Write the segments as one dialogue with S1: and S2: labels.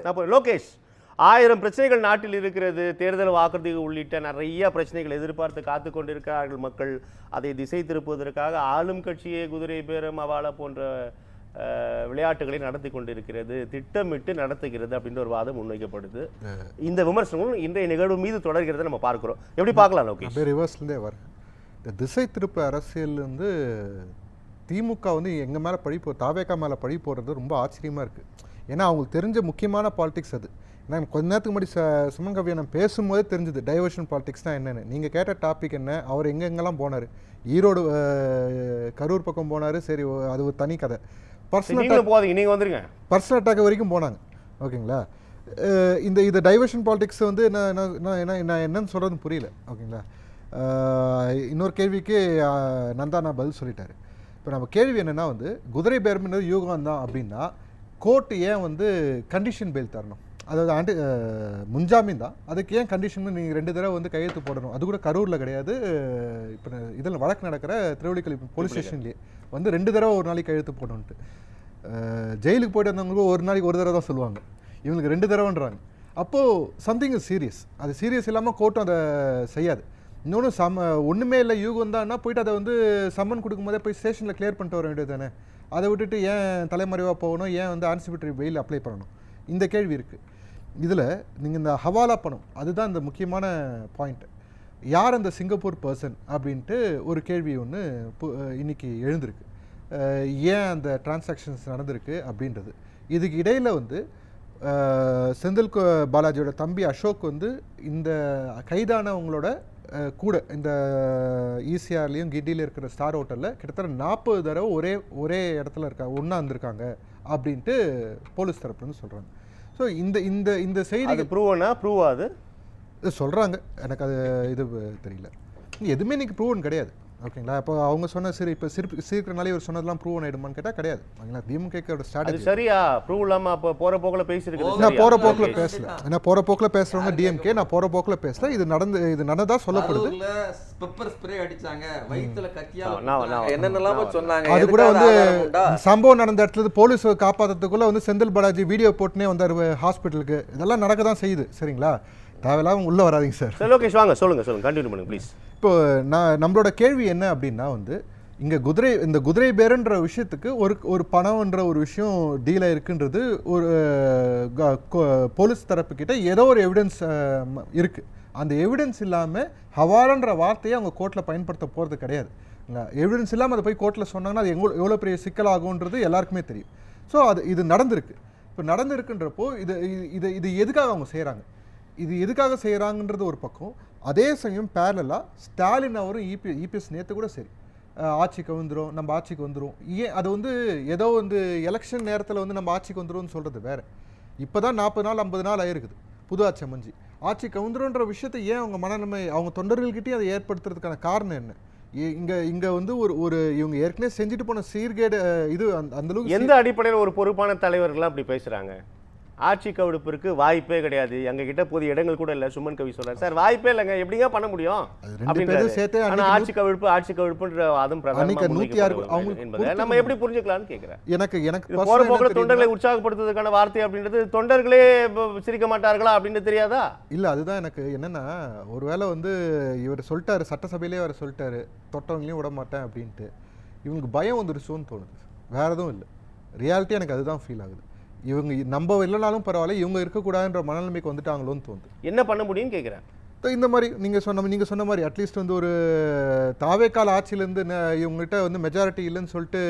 S1: நான் லோகேஷ் 1000 பிரச்சனைகள் நாட்டில் இருக்கிறது. தேர்தல் வாக்குறுதி உள்ளிட்ட நிறைய பிரச்சனைகள் எதிர்பார்த்து காத்து கொண்டிருக்கிறார்கள் மக்கள். அதை திசை திருப்புவதற்காக ஆளும் கட்சியே குதிரை பேரம் அவாலா போன்ற விளையாட்டுகளை நடத்தி கொண்டிருக்கிறது, திட்டமிட்டு நடத்துகிறது அப்படின்ற ஒரு வாதம் முன்வைக்கப்படுது. இந்த விமர்சனங்களும் இன்றைய நிகழ்வு மீது தொடர்கிறத நம்ம பார்க்கிறோம். எப்படி பார்க்கலாம் லோகேஷ்?
S2: ரிவர்ஸ்லேயே வர இந்த திசை திருப்பு அரசியல் வந்து திமுக வந்து எங்கள் மேலே பழி தாவேக்கா மேலே பழி போடுறது ரொம்ப ஆச்சரியமாக இருக்குது. ஏன்னா அவங்களுக்கு தெரிஞ்ச முக்கியமான பாலிடிக்ஸ் அது. ஏன்னா கொஞ்ச நேரத்துக்கு முன்னாடி சுமன் கவியானம் பேசும்போதே தெரிஞ்சுது டைவர்ஷன் பாலிடிக்ஸ்னால் என்னென்னு. நீங்கள் கேட்ட டாபிக் என்ன, அவர் எங்கெங்கெல்லாம் போனார், ஈரோடு கரூர் பக்கம் போனார், சரி அது ஒரு தனி கதை. பர்சனல் அட்டாக் வரைக்கும் போனாங்க. ஓகேங்களா? இந்த டைவர்ஷன் பாலிடிக்ஸ் வந்து நான் என்னன்னு சொல்கிறது புரியல. ஓகேங்களா? இன்னொரு கேள்விக்கு நந்தானா பதில் சொல்லிட்டாரு. இப்போ நம்ம கேள்வி என்னென்னா வந்து குதிரை பேரம்ன்றது யூகம் தான் அப்படின்னா கோர்ட்டு ஏன் வந்து கண்டிஷன் பெயில் தரணும்? அதாவது முன்ஜாமீன் தான், அதுக்கு ஏன் கண்டிஷன் நீங்கள் 2 தடவை வந்து கையெழுத்து போடணும்? அது கூட கரூரில் கிடையாது, இப்போ இதில் வழக்கு நடக்கிற திருவள்ளிக்கல் போலீஸ் ஸ்டேஷன்லேயே வந்து 2 தடவை ஒரு நாளைக்கு கையெழுத்து போடணுன்ட்டு. ஜெயிலுக்கு போய்ட்டு வந்தவங்களுக்கு ஒரு நாளைக்கு ஒரு தடவை தான் சொல்லுவாங்க, இவங்களுக்கு 2 தடவைன்றாங்க. அப்போது சம்திங் இஸ் சீரியஸ். அது சீரியஸ் இல்லாமல் கோர்ட்டும் அதை செய்யாது. இன்னொன்று ஒன்றுமே இல்லை யூகம் தான்னா போயிட்டு அதை வந்து சம்மன் கொடுக்கும்போதே போய் ஸ்டேஷனில் கிளியர் பண்ணிட்டு வர வேண்டியது தானே. அதை விட்டுட்டு ஏன் தலைமறைவாக போகணும், ஏன் வந்து ஆன்சிபிட்டரி பெயில் அப்ளை பண்ணணும்? இந்த கேள்வி இருக்குது. இதில் நீங்கள் இந்த ஹவாலா பணம் அதுதான் இந்த முக்கியமான பாயிண்ட்டு. யார் அந்த சிங்கப்பூர் பர்சன் அப்படின்ட்டு ஒரு கேள்வி ஒன்று இன்றைக்கி எழுந்திருக்கு. ஏன் அந்த டிரான்சாக்ஷன்ஸ் நடந்திருக்கு அப்படின்றது. இதுக்கு இடையில் வந்து செந்தில் பாலாஜியோட தம்பி அசோக் வந்து இந்த கைதானவங்களோட கூட இந்த ஈசிஆர்லேயும் கிண்டியில் இருக்கிற ஸ்டார் ஹோட்டலில் கிட்டத்தட்ட 40 தடவை ஒரே இடத்துல ஒன்றா இருந்திருக்காங்க அப்படின்ட்டு போலீஸ் தரப்புலேருந்து சொல்கிறாங்க. ஸோ இந்த செய்தி
S1: ப்ரூவ் ஆகுது
S2: சொல்கிறாங்க. எனக்கு அது இது தெரியல, எதுவுமே இன்றைக்கி ப்ரூவன் கிடையாது. ஓகேங்களா? இப்போ அவங்க சொன்ன சரி இப்போ சீக்கிரனாலே இவர் சொன்னதெல்லாம் ப்ரூவ் ஆகிடுமான்னு கேட்டால் கிடையாது. ஓகேங்களா? திமுகவோட ஸ்ட்ராட்டஜி
S1: சரியா ப்ரூவ் இல்லாமல் அப்போ போகிற போக்கில் பேசியிருக்கு.
S2: நான் போகிற போக்கில் பேசல, ஏன்னா போகிற போக்கில் பேசுகிறவங்க டிஎம்கே, நான் போகிற போக்கில் பேசல. இது நடந்ததாக சொல்லப்படுது.
S3: பெப்பர் ஸ்ப்ரே அடிச்சாங்க, வயித்துல கத்தியால என்னென்னலாம் சொன்னாங்க.
S2: அது கூட வந்து சம்பவம் நடந்த இடத்துல போலீஸ் காப்பாற்றுறதுக்குள்ளே வந்து செந்தில் பாலாஜி வீடியோ போட்டுனே வந்தார் ஹாஸ்பிட்டலுக்கு. இதெல்லாம் நடக்க தான் செய்யுது. சரிங்களா? தேவையில்லாமல் உள்ளே வராதிங்க சார்.
S1: லோகேஷ் வாங்க சொல்லுங்கள் கண்டினியூ பண்ணுங்க ப்ளீஸ்.
S2: இப்போ நம்மளோட கேள்வி என்ன அப்படின்னா வந்து இங்கே இந்த குதிரை பேரன்ற விஷயத்துக்கு ஒரு பணம்ன்ற ஒரு விஷயம் டீலாக இருக்குன்றது ஒரு போலீஸ் தரப்புக்கிட்ட ஏதோ ஒரு எவிடன்ஸ் இருக்குது. அந்த எவிடன்ஸ் இல்லாமல் ஹவாலான்ற வார்த்தையை அவங்க கோர்ட்டில் பயன்படுத்த போகிறது கிடையாது. எவிடன்ஸ் இல்லாமல் அதை போய் கோர்ட்டில் சொன்னாங்கன்னா அது எவ்வளோ பெரிய சிக்கலாகுன்றது எல்லாருக்குமே தெரியும். ஸோ இது நடந்திருக்கு. இப்போ நடந்திருக்குன்றப்போ இது எதுக்காக அவங்க செய்கிறாங்க, இது எதுக்காக செய்கிறாங்கன்றது ஒரு பக்கம். அதே சமயம் பேரலாக ஸ்டாலின் அவரும் இபிஎஸ் நேற்று கூட சரி ஆட்சிக்கு வந்துடும், நம்ம ஆட்சிக்கு வந்துடும், ஏன் அது வந்து ஏதோ வந்து எலெக்ஷன் நேரத்தில் வந்து நம்ம ஆட்சிக்கு வந்துடும்னு சொல்கிறது வேறு. இப்போ தான் 40 நாள் 50 நாள் ஆயிருக்குது புது ஆட்சி அமைஞ்சு. ஆட்சிக்கு வந்துடும்ன்ற விஷயத்தை ஏன் அவங்க மனநிலைமை அவங்க தொண்டர்கள்கிட்டே அதை ஏற்படுத்துறதுக்கான காரணம் என்ன? இங்கே வந்து ஒரு இவங்க ஏற்கனவே செஞ்சுட்டு போன சீர்கேடு இது அந்த அளவுக்கு
S1: எந்த அடிப்படையில் ஒரு பொறுப்பான தலைவர்கள்லாம் அப்படி பேசுகிறாங்க? ஆட்சி கவிழ்ப்பிற்கு வாய்ப்பே கிடையாது, எங்ககிட்ட போதிய இடங்கள் கூட இல்லை. சுமன் கவி சொல்றாரு, சார் வாய்ப்பே இல்லைங்க, எப்படிங்க பண்ண முடியும் அப்படின்றது. ஆட்சி கவிழ்ப்புன்ற அதுவும் என்பதை நம்ம எப்படி புரிஞ்சுக்கலாம்னு கேட்கிறேன்.
S2: எனக்கு
S1: போற போக்குல தொண்டர்களை உற்சாகப்படுத்துவதற்கான வார்த்தை அப்படின்றது தொண்டர்களே சிரிக்க மாட்டார்களா அப்படின்னு தெரியாதா?
S2: இல்ல, அதுதான் எனக்கு என்னன்னா, ஒருவேளை வந்து இவர் சொல்லிட்டாரு, சட்டசபையிலே அவர் சொல்லிட்டாரு தொட்டவங்களையும் விட மாட்டேன் அப்படின்ட்டு, இவங்களுக்கு பயம் வந்துருச்சோன்னு தோணுது, வேற எதுவும் இல்லை. ரியாலிட்டி எனக்கு அதுதான் ஃபீல் ஆகுது. இவங்க நம்ம இல்லைனாலும் பரவாயில்ல, இவங்க இருக்கக்கூடாதுன்ற மனநிலைமைக்கு வந்துட்டாங்களோன்னு தோணுது.
S1: என்ன பண்ண முடியும்னு கேட்குறேன்.
S2: இந்த மாதிரி நீங்கள் சொன்ன மாதிரி அட்லீஸ்ட் வந்து ஒரு தாவேக்கால ஆட்சியிலேருந்து இவங்ககிட்ட வந்து மெஜாரிட்டி இல்லைன்னு சொல்லிட்டு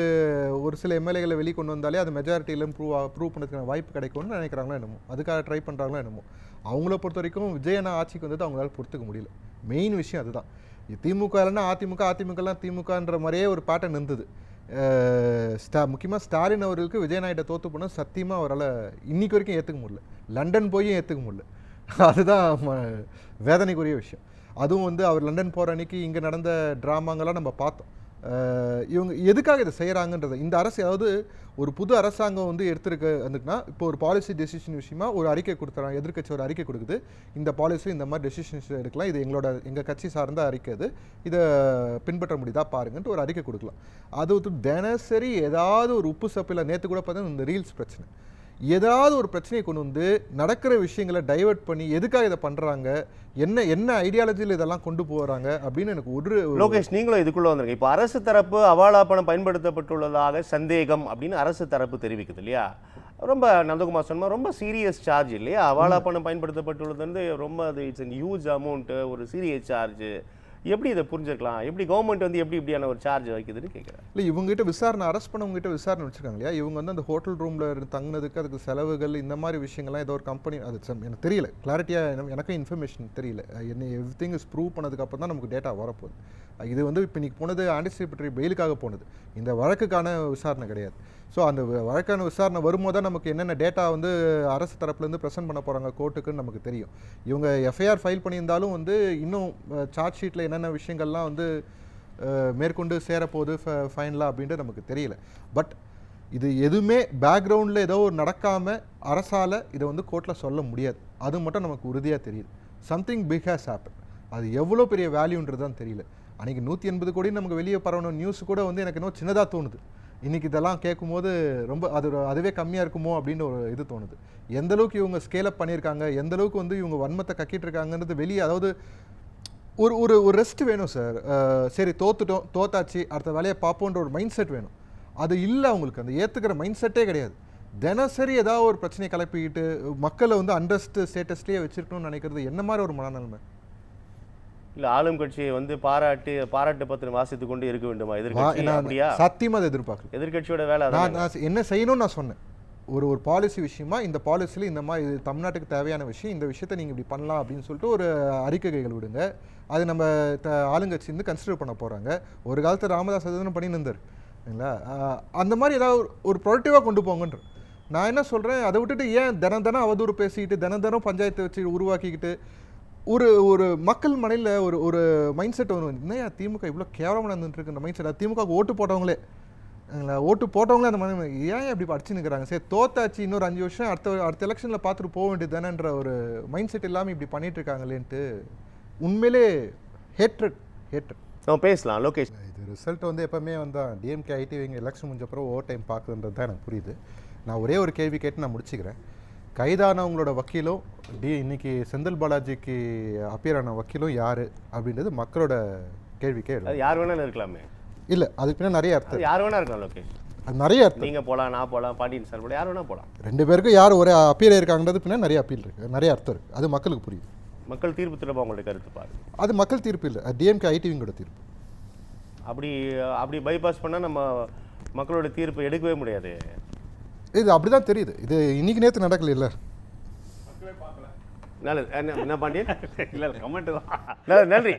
S2: ஒரு சில எம்எல்ஏகளை வெளியே கொண்டு வந்தாலே அது மெஜாரிட்டி இல்லைன்னு ப்ரூவ் பண்ணுறதுக்கான வாய்ப்பு கிடைக்கும்னு நினைக்கிறாங்களோ என்னமோ, அதுக்காக ட்ரை பண்ணுறாங்களோ என்னமோ. அவங்கள பொறுத்த வரைக்கும் விஜயனா ஆட்சிக்கு வந்தது அவங்களால பொறுத்துக்க முடியல. மெயின் விஷயம் அதுதான். திமுக இல்லைன்னா அதிமுகலாம் திமுகன்ற மாதிரியே ஒரு பேட்டர்ன் இருந்தது. முக்கியமாக ஸ்டாலின் அவர்களுக்கு விஜயநாயிட்ட தோற்று போனால் சத்தியமாக அவரால் இன்னைக்கு வரைக்கும் ஏற்றுக்க முடியல. லண்டன் போயும் ஏற்றுக்க முடியல. அதுதான் வேதனைக்குரிய விஷயம். அதுவும் வந்து அவர் லண்டன் போகிற அன்னைக்கு இங்கே நடந்த ட்ராமாங்கெல்லாம் நம்ம பார்த்தோம். இவங்க எதுக்காக இதை செய்கிறாங்கன்றது இந்த அரசு, அதாவது ஒரு புது அரசாங்கம் வந்து எடுத்துருக்க வந்துட்டுனா இப்போ ஒரு பாலிசி டெசிஷன் விஷயமா ஒரு அறிக்கை கொடுத்துறாங்க, எதிர்கட்சி ஒரு அறிக்கை கொடுக்குது, இந்த பாலிசி இந்த மாதிரி டெசிஷன்ஸ் எடுக்கலாம், இது எங்கள் கட்சி சார்ந்த அறிக்கை, அது இதை பின்பற்ற முடியுதா பாருங்கன்ட்டு ஒரு அறிக்கை கொடுக்கலாம். அது வந்து தினசரி ஏதாவது ஒரு உப்பு சப்பில் நேற்று கூட பார்த்தா இந்த ரீல்ஸ் பிரச்சனை, ஏதாவது ஒரு பிரச்சனையை கொண்டு வந்து நடக்கிற விஷயங்களை டைவர்ட் பண்ணி எதுக்காக இதை பண்ணுறாங்க, என்ன ஐடியாலஜியில் இதெல்லாம் கொண்டு போகிறாங்க அப்படின்னு எனக்கு ஒரு
S1: லோகேஷ், நீங்களும் இதுக்குள்ள வந்துருங்க. இப்போ அரசு தரப்பு அவாலா பணம் பயன்படுத்தப்பட்டுள்ளதாக சந்தேகம் அப்படின்னு அரசு தரப்பு தெரிவிக்குது இல்லையா? ரொம்ப நந்தகுமார் சொன்ன ரொம்ப சீரியஸ் சார்ஜ் இல்லையா? அவாலா பணம் பயன்படுத்தப்பட்டுள்ளது வந்து ரொம்ப அது இட்ஸ் ஹியூஜ் அமௌண்ட்டு, ஒரு சீரியஸ் சார்ஜ். எப்படி இதை புரிஞ்சுக்கலாம்? எப்படி கவர்மெண்ட் வந்து எப்படி இப்படியான ஒரு சார்ஜ் வைக்குதுன்னு கேட்குறேன்.
S2: இல்லை, இவங்ககிட்ட விசாரணை, அரெஸ்ட் பண்ணவங்ககிட்ட விசாரணை வச்சுருக்காங்க இல்லையா? இவங்க வந்து அந்த ஹோட்டல் ரூமில் தங்கினதுக்கு அதுக்கு செலவுகள் இந்த மாதிரி விஷயங்கள்லாம் ஏதோ ஒரு கம்பெனி, அது எனக்கு தெரியல கிளாரிட்டியாக, எனக்கும் இன்ஃபர்மேஷன் தெரியல. என்ன எவ்ரி திங் இஸ் ப்ரூவ் பண்ணதுக்கப்புறம் தான் நமக்கு டேட்டா வரப்போகுது. இது வந்து இப்போ இன்றைக்கி போனது ஆன்டிசிபேட்டரி பெயிலுக்காக போனது, இந்த வழக்குக்கான விசாரணை கிடையாது. ஸோ அந்த வழக்கான விசாரணை வரும்போது தான் நமக்கு என்னென்ன டேட்டா வந்து அரசு தரப்புலேருந்து ப்ரெசென்ட் பண்ண போகிறாங்க கோர்ட்டுக்குன்னு நமக்கு தெரியும். இவங்க எஃப்ஐஆர் ஃபைல் பண்ணியிருந்தாலும் வந்து இன்னும் சார்ஜ் ஷீட்டில் என்னென்ன விஷயங்கள்லாம் வந்து மேற்கொண்டு சேரப்போகுது ஃபைனலாக அப்படின்ட்டு நமக்கு தெரியல. பட் இது எதுவுமே பேக்ரவுண்டில் ஏதோ ஒரு நடக்காமல் அரசால் இதை வந்து கோர்ட்டில் சொல்ல முடியாது. அது மட்டும் நமக்கு உறுதியாக தெரியுது. Something big has happen. அது எவ்வளோ பெரிய வேல்யூன்றது தான் தெரியல. அன்றைக்கி 180 கோடி நமக்கு வெளியே பரவணும் நியூஸ் கூட வந்து எனக்கு இன்னும் சின்னதாக தோணுது. இன்றைக்கி இதெல்லாம் கேட்கும்போது ரொம்ப அதுவே கம்மியாக இருக்குமோ அப்படின்னு ஒரு இது தோணுது. எந்தளவுக்கு இவங்க ஸ்கேலப் பண்ணியிருக்காங்க, எந்தளவுக்கு வந்து இவங்க வன்மத்தை கக்கிட்டு இருக்காங்கன்றது வெளியே, அதாவது ஒரு ஒரு ஒரு ரெஸ்ட் வேணும் சார். சரி தோத்தாச்சு அடுத்த வேலையை பார்ப்போன்ற ஒரு மைண்ட் செட் வேணும். அது இல்லை அவங்களுக்கு, அந்த ஏற்றுக்கிற மைண்ட் செட்டே கிடையாது. தினசரி ஏதாவது ஒரு பிரச்சனையை கிளப்பிக்கிட்டு மக்களை வந்து அண்டர்ஸ்ட் ஸ்டேட்டஸ்லேயே வச்சுருக்கணும்னு நினைக்கிறது என்ன மாதிரி ஒரு மனநிலைமை?
S1: இல்லை, ஆளும் கட்சியை வந்து பாராட்டு பத்திரம் வாசித்து கொண்டு இருக்க வேண்டுமா எதிர்கட்சி? அப்படியா?
S2: சத்தியமாக அதை எதிர்பார்க்கல.
S1: எதிர்கட்சியோட வேலை
S2: நான் என்ன செய்யணும்னு நான் சொன்னேன். ஒரு பாலிசி விஷயமா இந்த பாலிசியில் இந்த மாதிரி இது தமிழ்நாட்டுக்கு தேவையான விஷயம், இந்த விஷயத்தை நீங்கள் இப்படி பண்ணலாம் அப்படின்னு சொல்லிட்டு ஒரு அறிக்கைகள் விடுங்க. அது நம்ம ஆளுங்கட்சி வந்து கன்சிடர் பண்ண போகிறாங்க. ஒரு காலத்தில் ராமதாஸ் அதுதான் பண்ணி நின்றார் இல்லைங்களா? அந்த மாதிரி ஏதாவது ஒரு ப்ரொடக்டிவாக கொண்டு போங்கன்ற. நான் என்ன சொல்கிறேன், அதை விட்டுட்டு ஏன் தினம் அவதூறு பேசிக்கிட்டு தினம் பஞ்சாயத்தை வச்சு உருவாக்கிக்கிட்டு ஒரு மக்கள் மனையில் ஒரு மைண்ட் செட் வரும். என்னையா திமுக இவ்வளோ கேவலமாக நடந்துட்டுருக்கு மைண்ட் செட். திமுக ஓட்டு போட்டவங்களே அந்த மாதிரி ஏன் அப்படி அடிச்சு நிற்கிறாங்க? சரி தோத்தாச்சு, இன்னொரு 5 வருஷம் அடுத்த எலெக்ஷனில் பார்த்துட்டு போக வேண்டியது தானேன்ற ஒரு மைண்ட் செட் இல்லாமல் இப்படி பண்ணிட்டு இருக்காங்களேன்ட்டு உண்மையிலே ஹேட்ரட்.
S1: நம்ம பேசலாம் லோகேஷ்.
S2: இது ரிசல்ட் வந்து எப்போவுமே வந்தால் டிஎம்கே ஐடி இவங்க எலெக்ஷன் முடிஞ்சப்பறம் ஓவர் டைம் பார்க்குதுன்றது தான் எனக்கு புரியுது. நான் ஒரே ஒரு கேள்வி கேட்டு நான் முடிச்சுக்கிறேன். கைதானவங்களோட வக்கீலும் இன்னைக்கு செந்தில் பாலாஜிக்கு அப்பியர் ஆன வக்கீலும் யார் அப்படின்றது மக்களோட கேள்விக்கே
S1: யார் வேணாலும் இருக்கலாமே.
S2: இல்லை, அதுக்கு பின்னாடி நிறைய அர்த்தம்.
S1: யார் வேணா இருக்கலாம் லோகேஷ்,
S2: அது நிறைய அர்த்தம்.
S1: நீங்கள் போகலாம், நான் போகலாம், பாண்டியன் சார் போகலாம், யார் வேணா போகலாம்.
S2: 2 பேருக்கும் யார் ஒரே அப்பீல் இருக்காங்கன்றது பின்னாடி நிறைய அப்பீல் இருக்குது, நிறைய அர்த்தம் இருக்குது. அது மக்களுக்கு புரியுது.
S1: மக்கள் தீர்ப்பு திரும்ப உங்களுடைய கருத்து பாருங்க.
S2: அது மக்கள் தீர்ப்பு இல்லை, டிஎம்கே ஐடிவிங்கோட தீர்ப்பு.
S1: அப்படி பைபாஸ் பண்ணால் நம்ம மக்களோட தீர்ப்பு எடுக்கவே முடியாது.
S2: இது அப்படி தான் தெரியுது. இது இன்னைக்கு நேற்று நடக்கல இல்லை.
S1: நல்லது என்ன பாண்டியன்? இல்லை கமெண்ட் தான். நன்றி.